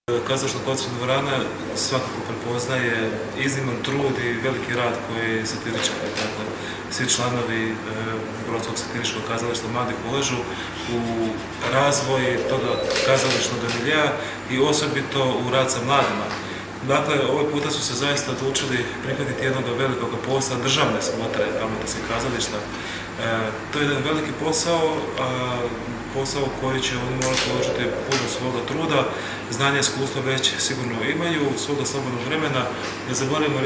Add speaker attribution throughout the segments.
Speaker 1: Kazališno-koncertna dvorana svakako prepoznaje izniman trud i veliki rad koji satiričari, dakle, svi članovi Brodskog satiričkog kazališta mladih ulažu u razvoj toga kazališnog miljea i osobito u rad sa mladima. Dakle, ovaj puta su se zaista odlučili prihvatiti jednog velikog posla državne smotre amaterskih kazališta. To je jedan veliki posao, posao u koji će oni morati uložiti puno svoga truda, znanja i iskustva već sigurno imaju, svoga slobodnog vremena. Ne zaboravimo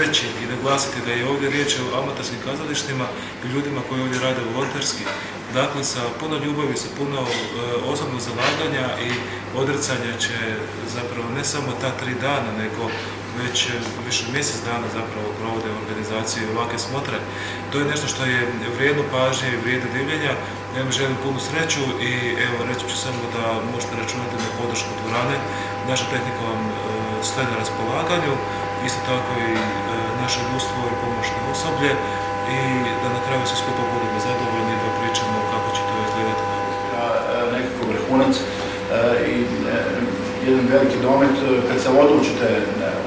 Speaker 1: reći i naglasiti da je ovdje riječ o amaterskim kazalištima i ljudima koji ovdje rade volonterski. Dakle, sa puno ljubavi, sa puno osobnog zalaganja i odricanja će zapravo ne samo ta 3 dana, nego već više mjesec dana zapravo provode organizaciju ovakve smotre. To je nešto što je vrijedno pažnje i vrijedno divljenja. Ja vam želim punu sreću i evo reći ću samo da možete računati na podršku dvorane. Naša tehnika vam stoji na raspolaganju, isto tako i naše ljudstvo i pomoćno osoblje i da na kraju svi skupa budemo zadovoljni da pričamo kako će to izgledati.
Speaker 2: Nekako vrhunac i jedan veliki domet kad se odlučite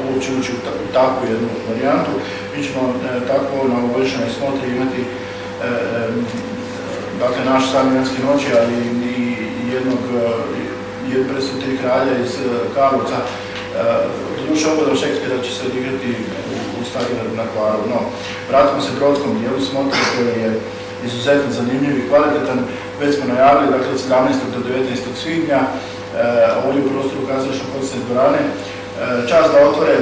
Speaker 2: uopće ući u takvu jednu varijantu. Mi ćemo tako na ovogodišnjoj smotri imati dakle, naš Savljanski noći, ali i jednu predstavu Tri kralja iz Karlovca. Doduše oba Šekspira će se odigrati u Starigradu na Hvaru. No, vratimo se brodskom dijelu smotre koji je izuzetno zanimljiv i kvalitetan. Već smo najavili, dakle, od 17. do 19. svibnja ovdje u prostoru Kazališno-koncertne dvorane. Čast da otvore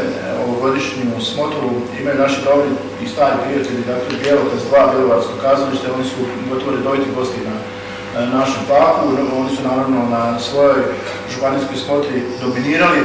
Speaker 2: ovogodišnju smotru imaju naši dobri i stari prijatelji, dakle, Bjelokaz 2, Bjelovarsko kazalište. Oni su gotovo redoviti gosti na našem paku. Oni su naravno na svojoj županijskoj smotri dominirali.